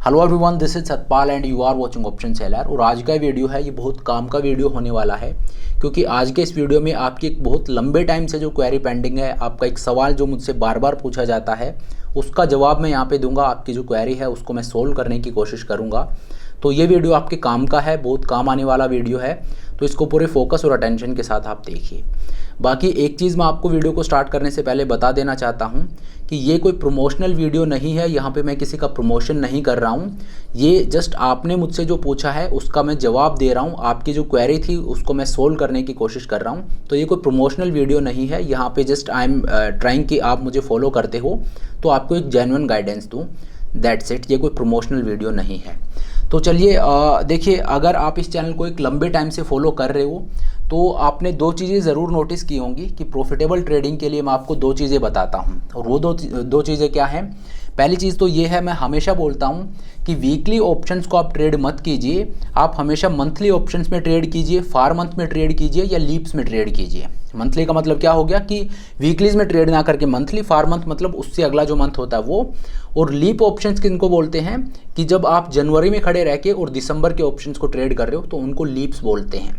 Hello everyone, this is Satpal and you are watching option seller. और आज का video है ये बहुत काम का वीडियो होने वाला है, क्योंकि आज के इस वीडियो में आपकी एक बहुत लंबे टाइम से जो क्वेरी पेंडिंग है, आपका एक सवाल जो मुझसे बार बार पूछा जाता है उसका जवाब मैं यहाँ पे दूंगा। आपकी जो क्वेरी है उसको मैं सोल्व करने की कोशिश करूँगा। तो ये वीडियो आपके काम का है, बहुत काम आने वाला वीडियो है, तो इसको पूरे फोकस और अटेंशन के साथ आप देखिए। बाकी एक चीज़ मैं आपको वीडियो को स्टार्ट करने से पहले बता देना चाहता हूँ कि ये कोई प्रमोशनल वीडियो नहीं है। यहाँ पे मैं किसी का प्रमोशन नहीं कर रहा हूँ। ये जस्ट आपने मुझसे जो पूछा है उसका मैं जवाब दे रहा हूँ। आपकी जो क्वेरी थी उसको मैं सोल्व करने की कोशिश कर रहा हूँ। तो ये कोई प्रमोशनल वीडियो नहीं है। यहाँ पे जस्ट आई एम ट्राइंग कि आप मुझे फॉलो करते हो तो आपको एक जेन्युइन गाइडेंस दूँ, दैट्स इट। ये कोई प्रमोशनल वीडियो नहीं है। तो चलिए देखिए, अगर आप इस चैनल को एक लंबे टाइम से फॉलो कर रहे हो तो आपने दो चीज़ें ज़रूर नोटिस की होंगी कि प्रॉफिटेबल ट्रेडिंग के लिए मैं आपको दो चीज़ें बताता हूँ। और वो दो चीज़ें क्या हैं? पहली चीज़ तो ये है, मैं हमेशा बोलता हूँ कि वीकली ऑप्शंस को आप ट्रेड मत कीजिए, आप हमेशा मंथली ऑप्शंस में ट्रेड कीजिए, फार मंथ में ट्रेड कीजिए या लीप्स में ट्रेड कीजिए। मंथली का मतलब क्या हो गया कि वीकलीज में ट्रेड ना करके मंथली, फार मंथ मतलब उससे अगला जो मंथ होता है वो। और लीप ऑप्शंस किनको बोलते हैं कि जब आप जनवरी में खड़े रह के और दिसंबर के ऑप्शंस को ट्रेड कर रहे हो तो उनको लीप्स बोलते हैं।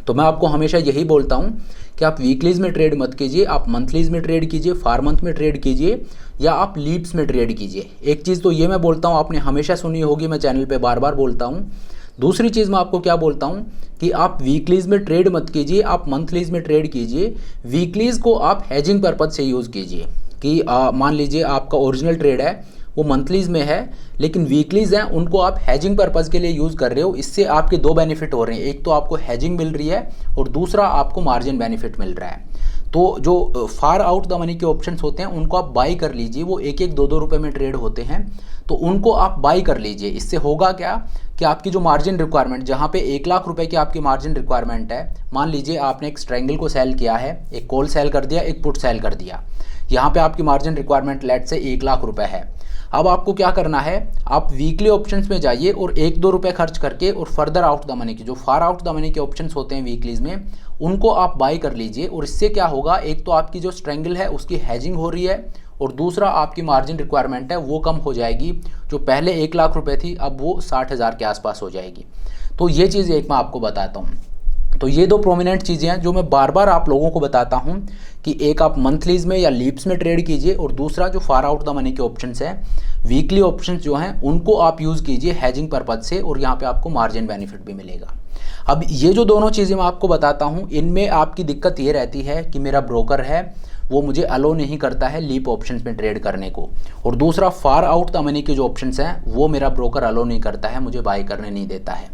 तो मैं आपको हमेशा यही बोलता हूँ कि आप वीकलीज में ट्रेड मत कीजिए, आप मंथलीज में ट्रेड कीजिए, फार मंथ में ट्रेड कीजिए या आप लीप्स में ट्रेड कीजिए। एक चीज़ तो ये मैं बोलता हूँ, आपने हमेशा सुनी होगी, मैं चैनल पे बार बार बोलता हूँ। दूसरी चीज़ मैं आपको क्या बोलता हूँ कि आप वीकलीज में ट्रेड मत कीजिए, आप मंथलीज में ट्रेड कीजिए। वीकलीज को आप हैजिंग पर्पज से यूज़ कीजिए कि मान लीजिए आपका ओरिजिनल ट्रेड है वो मंथलीज में है, लेकिन वीकलीज हैं उनको आप हैजिंग पर्पज़ के लिए यूज़ कर रहे हो। इससे आपके दो बेनिफिट हो रहे हैं, एक तो आपको हैजिंग मिल रही है और दूसरा आपको मार्जिन बेनिफिट मिल रहा है। तो जो फार आउट द मनी के ऑप्शंस होते हैं उनको आप बाई कर लीजिए। वो एक एक दो रुपये में ट्रेड होते हैं, तो उनको आप बाई कर लीजिए। इससे होगा क्या कि आपकी जो मार्जिन रिक्वायरमेंट, जहाँ पे 1,00,000 रुपये की आपकी मार्जिन रिक्वायरमेंट है, मान लीजिए आपने एक स्ट्रैंगल को सेल किया है, एक कॉल सेल कर दिया, एक पुट सेल कर दिया, यहाँ पे आपकी मार्जिन रिक्वायरमेंट लेट से 1,00,000 रुपये है। अब आपको क्या करना है, आप वीकली ऑप्शंस में जाइए और 1-2 रुपये खर्च करके और फर्दर आउट द मनी की, जो फार आउट द मनी के ऑप्शंस होते हैं वीकलीज में, उनको आप बाई कर लीजिए। और इससे क्या होगा, एक तो आपकी जो स्ट्रैंगल है उसकी हैजिंग हो रही है और दूसरा आपकी मार्जिन रिक्वायरमेंट है वो कम हो जाएगी। जो पहले 1,00,000 रुपये थी अब वो 60,000 के आसपास हो जाएगी। तो ये चीज़ एक मैं आपको बताता हूँ। तो ये दो प्रोमिनेंट चीज़ें हैं जो मैं बार बार आप लोगों को बताता हूँ कि एक आप मंथलीज में या लीप्स में ट्रेड कीजिए और दूसरा जो फार आउट द मनी के ऑप्शंस हैं, वीकली ऑप्शंस जो हैं, उनको आप यूज़ कीजिए हैजिंग पर्पज से और यहाँ पे आपको मार्जिन बेनिफिट भी मिलेगा। अब ये जो दोनों चीज़ें मैं आपको बताता हूँ, इनमें आपकी दिक्कत ये रहती है कि मेरा ब्रोकर है वो मुझे अलो नहीं करता है लीप ऑप्शंस में ट्रेड करने को, और दूसरा फार आउट द मनी के जो ऑप्शंस हैं वो मेरा ब्रोकर अलो नहीं करता है, मुझे बाई करने नहीं देता है।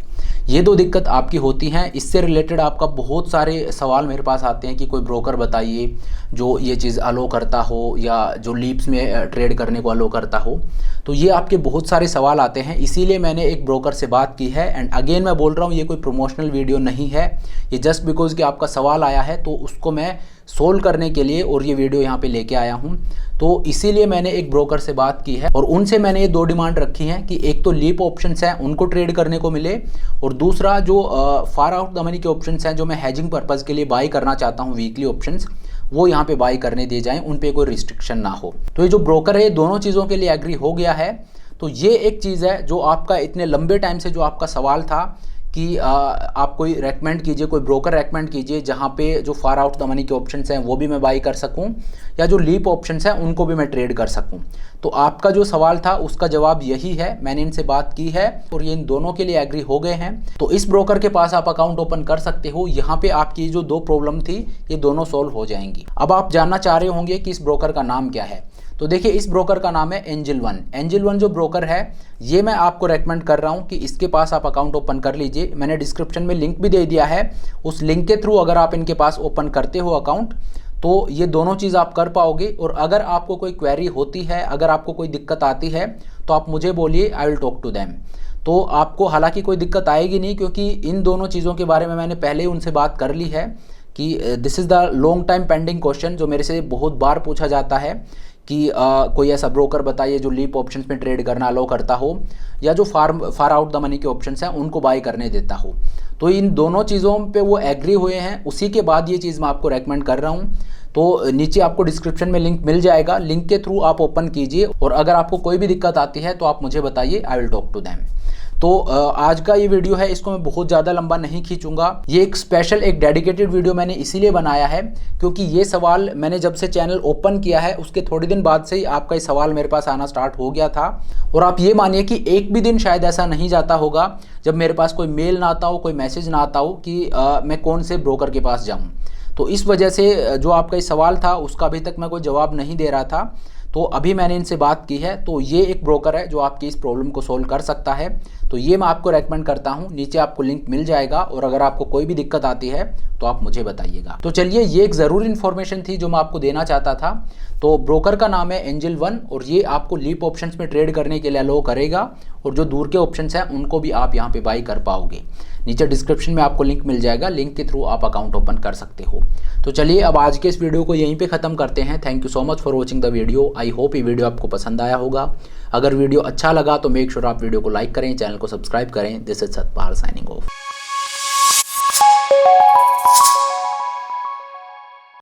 ये दो दिक्कत आपकी होती हैं। इससे रिलेटेड आपका बहुत सारे सवाल मेरे पास आते हैं कि कोई ब्रोकर बताइए जो ये चीज़ अलो करता हो या जो लीप्स में ट्रेड करने को अलो करता हो। तो ये आपके बहुत सारे सवाल आते हैं, इसीलिए मैंने एक ब्रोकर से बात की है। एंड अगेन मैं बोल रहा हूँ ये कोई प्रमोशनल वीडियो नहीं है, ये जस्ट बिकॉज कि आपका सवाल आया है तो उसको मैं सोल्व करने के लिए और ये वीडियो यहाँ पे लेके आया हूँ। तो इसीलिए मैंने एक ब्रोकर से बात की है और उनसे मैंने ये दो डिमांड रखी हैं कि एक तो लीप ऑप्शंस हैं उनको ट्रेड करने को मिले, और दूसरा जो फार आउट द मनी के ऑप्शंस हैं जो मैं हैजिंग पर्पज़ के लिए बाई करना चाहता हूँ वीकली ऑप्शंस, वो यहाँ पे बाई करने दिए जाएं, उन पे कोई रिस्ट्रिक्शन ना हो। तो ये जो ब्रोकर है दोनों चीज़ों के लिए एग्री हो गया है। तो ये एक चीज़ है जो आपका इतने लंबे टाइम से जो आपका सवाल था कि आप कोई रेकमेंड कीजिए, कोई ब्रोकर रेकमेंड कीजिए जहाँ पे जो फार आउट द मनी के ऑप्शंस हैं वो भी मैं बाई कर सकूँ या जो लीप ऑप्शंस हैं उनको भी मैं ट्रेड कर सकूँ। तो आपका जो सवाल था उसका जवाब यही है, मैंने इनसे बात की है और ये इन दोनों के लिए एग्री हो गए हैं। तो इस ब्रोकर के पास आप अकाउंट ओपन कर सकते हो। यहाँ पे आपकी जो दो प्रॉब्लम थी ये दोनों सॉल्व हो जाएंगी। अब आप जानना चाह रहे होंगे कि इस ब्रोकर का नाम क्या है। तो देखिए, इस ब्रोकर का नाम है एंजल वन। एंजल वन जो ब्रोकर है ये मैं आपको रेकमेंड कर रहा हूँ कि इसके पास आप अकाउंट ओपन कर लीजिए। मैंने डिस्क्रिप्शन में लिंक भी दे दिया है, उस लिंक के थ्रू अगर आप इनके पास ओपन करते हो अकाउंट तो ये दोनों चीज़ आप कर पाओगे। और अगर आपको कोई क्वेरी होती है, अगर आपको कोई दिक्कत आती है तो आप मुझे बोलिए, I will talk to them. तो आपको हालांकि कोई दिक्कत आएगी नहीं, क्योंकि इन दोनों चीज़ों के बारे में मैंने पहले ही उनसे बात कर ली है कि this is the long time pending question जो मेरे से बहुत बार पूछा जाता है कि कोई ऐसा ब्रोकर बताइए जो लीप ऑप्शंस में ट्रेड करना अलो करता हो या जो फार आउट द मनी के ऑप्शंस हैं उनको बाई करने देता हो। तो इन दोनों चीज़ों पे वो एग्री हुए हैं, उसी के बाद ये चीज़ मैं आपको रेकमेंड कर रहा हूँ। तो नीचे आपको डिस्क्रिप्शन में लिंक मिल जाएगा, लिंक के थ्रू आप ओपन कीजिए और अगर आपको कोई भी दिक्कत आती है तो आप मुझे बताइए, I will talk to them. तो आज का ये वीडियो है, इसको मैं बहुत ज़्यादा लंबा नहीं खींचूंगा। ये एक स्पेशल एक डेडिकेटेड वीडियो मैंने इसीलिए बनाया है क्योंकि ये सवाल मैंने जब से चैनल ओपन किया है उसके थोड़े दिन बाद से ही आपका ये सवाल मेरे पास आना स्टार्ट हो गया था। और आप ये मानिए कि एक भी दिन शायद ऐसा नहीं जाता होगा जब मेरे पास कोई मेल ना आता हो, कोई मैसेज ना आता हो कि मैं कौन से ब्रोकर के पास जाऊँ। तो इस वजह से जो आपका ये सवाल था उसका अभी तक मैं कोई जवाब नहीं दे रहा था। तो अभी मैंने इनसे बात की है, तो ये एक ब्रोकर है जो आपकी इस प्रॉब्लम को सोल्व कर सकता है। तो ये मैं आपको रेकमेंड करता हूँ, नीचे आपको लिंक मिल जाएगा और अगर आपको कोई भी दिक्कत आती है तो आप मुझे बताइएगा। तो चलिए, ये एक ज़रूरी इन्फॉर्मेशन थी जो मैं आपको देना चाहता था। तो ब्रोकर का नाम है एंजल वन और ये आपको लीप ऑप्शंस में ट्रेड करने के लिए अलाउ करेगा और जो दूर के ऑप्शंस हैं उनको भी आप यहाँ पे बाई कर पाओगे। नीचे डिस्क्रिप्शन में आपको लिंक मिल जाएगा, लिंक के थ्रू आप अकाउंट ओपन कर सकते हो। तो चलिए, अब आज के इस वीडियो को यहीं पे ख़त्म करते हैं। Thank you so much for watching the video. I hope ये वीडियो आपको पसंद आया होगा। अगर वीडियो अच्छा लगा तो मेक श्योर आप वीडियो को लाइक करें, चैनल को सब्सक्राइब करें। This is Satpal signing off.